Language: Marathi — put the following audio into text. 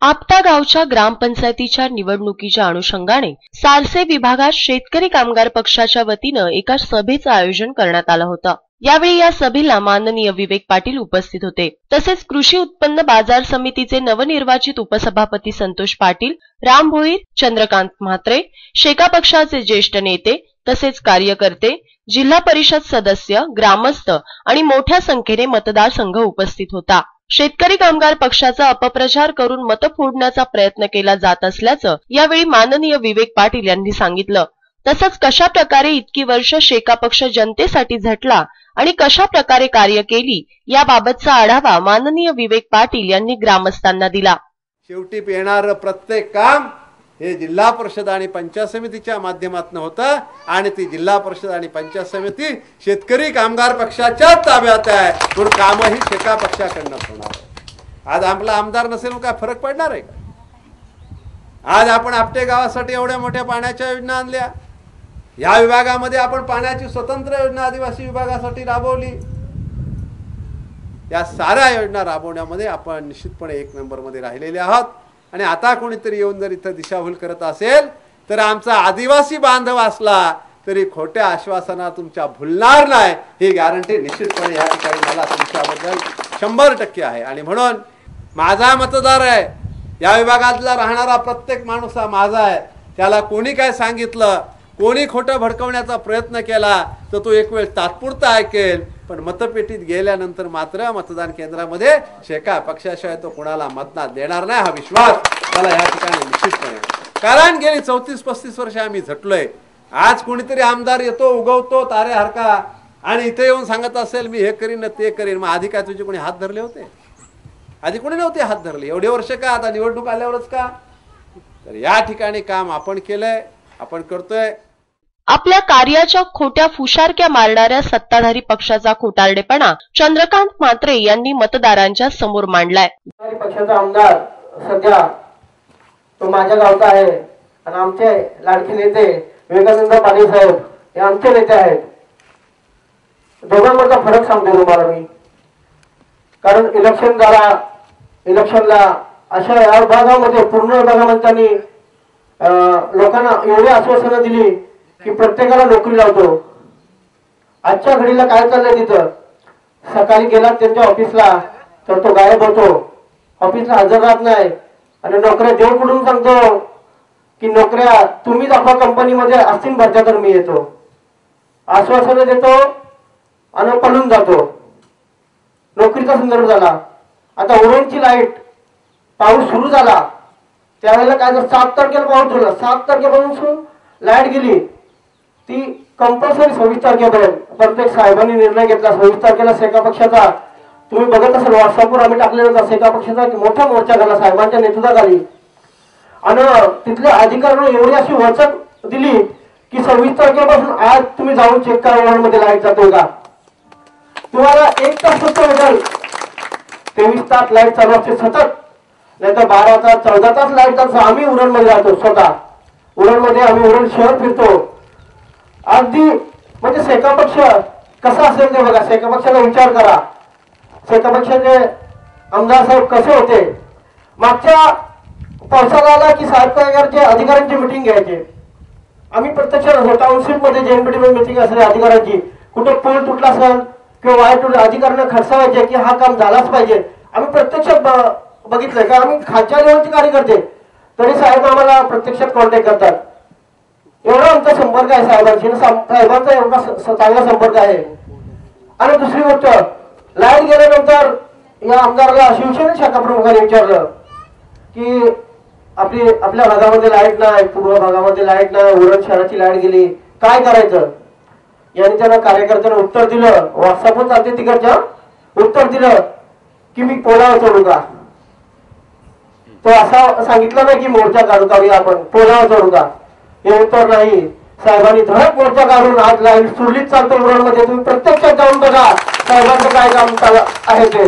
आपटा गावच्या ग्रामपंचायतीच्या निवडणुकीच्या अनुषंगाने सारसे विभागात शेतकरी कामगार पक्षाच्या वतीनं एका सभेचं आयोजन करण्यात आलं होतं। यावेळी या सभेला माननीय विवेक पाटील उपस्थित होते। तसेच कृषी उत्पन्न बाजार समितीचे नवनिर्वाचित उपसभापती संतोष पाटील, राम भोईर, चंद्रकांत म्हात्रे, शेका पक्षाचे ज्येष्ठ नेते तसेच कार्यकर्ते, जिल्हा परिषद सदस्य, ग्रामस्थ आणि मोठ्या संख्येने मतदार संघ उपस्थित होता। शेतकरी कामगार पक्षाचा अपप्रचार करून मत फोडण्याचा प्रयत्न केला जात असल्याचं यावेळी माननीय विवेक पाटील यांनी सांगितलं। तसंच कशा प्रकारे इतकी वर्ष शेका पक्ष जनतेसाठी झटला आणि कशा प्रकारे कार्य केली याबाबतचा आढावा माननीय विवेक पाटील यांनी ग्रामस्थांना दिला। शेवटी येणारं प्रत्येक काम हे जिल्हा परिषद आणि पंचायत समितीच्या माध्यमातून होतं आणि ती जिल्हा परिषद आणि पंचायत समिती शेतकरी कामगार पक्षाच्या ताब्यात आहे, पण कामही शेका पक्षाकडून होणार आहे। आज आपला आमदार नसेल काय फरक पडणार आहे का? आज आपण आपटे गावासाठी एवढ्या मोठ्या पाण्याच्या योजना आणल्या, या विभागामध्ये आपण पाण्याची स्वतंत्र योजना आदिवासी विभागासाठी राबवली। या साऱ्या योजना राबवण्यामध्ये आपण निश्चितपणे एक नंबर मध्ये राहिलेले आहोत आणि आता कोणीतरी येऊन जर इथं दिशाभूल करत असेल तर आमचा आदिवासी बांधव असला तरी खोट्या आश्वासना तुमच्या भुलणार नाही ही गॅरंटी निश्चितपणे या ठिकाणी मला तुमच्याबद्दल 100% आहे। आणि म्हणून माझा मतदार आहे, या विभागातला राहणारा प्रत्येक माणूस हा माझा आहे। त्याला कोणी काय सांगितलं, कोणी खोटं भडकवण्याचा प्रयत्न केला तर तो एक वेळ तात्पुरता ऐकेल, पण मतपेटीत गेल्यानंतर मात्र मतदान केंद्रामध्ये शेका पक्षाशिवाय तो कोणाला मतदान देणार नाही हा विश्वास मला या ठिकाणी निश्चितपणे। कारण गेली 34-35 वर्ष आम्ही झटलोय। आज कोणीतरी आमदार येतो, उगवतो तारे हरका आणि इथे येऊन सांगत असेल मी हे करीन ते करीन, मग आधी काय तुझे कोणी हात धरले होते? आधी कोणी नव्हते हात धरले एवढे वर्ष का? आता निवडणूक आल्यावरच का? तर या ठिकाणी काम आपण केलंय, आपण करतोय। आपल्या कार्याच्या खोट्या फुशारक्या मारणाऱ्या सत्ताधारी पक्षाचा खोटारडेपणा चंद्रकांत म्हात्रे यांनी मतदारांच्या समोर मांडलाय। पक्षाचा आमदार सध्या तो माझ्या गावचा आहे आणि आमचे लाडके नेते विवेकानंद पाटील साहेब हे आमचे नेते आहेत। दोघांमधला फरक सांगतो तुम्हाला मी, कारण इलेक्शन झाला, इलेक्शनला अशा या विभागामध्ये पूर्ण विभागामध्ये लोकांना एवढी आश्वासनं दिली की प्रत्येकाला नोकरी लावतो। आजच्या घडीला काय चाललंय तिथं? सकाळी गेला त्यांच्या ऑफिसला तर तो गायब होतो, ऑफिसला हजर राहत नाही आणि नोकऱ्या देव कुठून सांगतो की नोकऱ्या तुम्ही दाखवा कंपनीमध्ये असतील भरत्या तर मी येतो। आश्वासनं देतो आणि पळून जातो। नोकरीचा संदर्भ झाला। आता ओरेंजची लाईट पाऊस सुरू झाला त्यावेळेला काय 7 तारखेला पाऊस झाला, 7 तारखेपासून लाईट गेली, ती कंपल्सरी 26 तारखेपर्यंत प्रत्येक साहेबांनी निर्णय घेतला। 26 तारखेला शेका पक्षाचा तुम्ही बघत असाल व्हॉट्सअपवर आम्ही टाकलेला होता, शेका पक्षाचा मोठा मोर्चा झाला साहेबांच्या नेतृत्वाखाली आणि तिथल्या अधिकाऱ्यांनी एवढी अशी वचन दिली की 26 तारखेपासून आज तुम्ही जाऊन चेक करा उरणमध्ये लाईट जातोय का। तुम्हाला 1 तास फक्त भेटेल, 23 तास लाईट चालू असते सतत, नाही तर 12 तास 14 तास लाईट चालू। आम्ही उरणमध्ये जातो, स्वतः उरणमध्ये आम्ही उरण शहर फिरतो। अगदी म्हणजे शेका पक्ष कसा असेल ते बघा, शेका पक्षाचा विचार करा। शेका पक्षाचे आमदार साहेब कसे होते? मागच्या पावसाळा आला की साहेबचे अधिकाऱ्यांची मिटिंग घ्यायचे, आम्ही प्रत्यक्ष टाउनशिप मध्ये जेएनपीटी मिटिंग असेल अधिकाऱ्यांची, कुठे पूल तुटला असेल किंवा वायर तुटला अधिकाऱ्यांना खडसावायचे की हा काम झालाच पाहिजे। आम्ही प्रत्यक्ष बघितलंय का, आम्ही खालच्या लेवलचे कार्यकर्ते तरी साहेब आम्हाला प्रत्यक्षात कॉन्टॅक्ट करतात। एवढा आमचा संपर्क आहे साहेबांशी, साहेबांचा एवढा चांगला संपर्क आहे। आणि दुसरी गोष्ट, लाईट गेल्यानंतर या आमदाराला शिवसेना शाखा प्रमुखांनी विचारलं की आपल्या भागामध्ये लाईट नाही, पूर्व भागामध्ये लाईट नाही, उरण शहराची लाईट गेली, काय करायचं? यांनी त्यांना कार्यकर्त्यांना उत्तर दिलं, व्हॉट्सअपवर चालते तिकडच्या, उत्तर दिलं की मी पोलावर चढू का? तो असा सांगितलं नाही की मोर्चा काढूया आपण, पोलावर चढू का? हे उत्तर नाही। साहेबांनी धडक मोर्चा काढून आज लाईट सुरळीत चालतो उरणमध्ये, तुम्ही प्रत्यक्षात जाऊन बघा साहेबांचं काय काम आहे ते।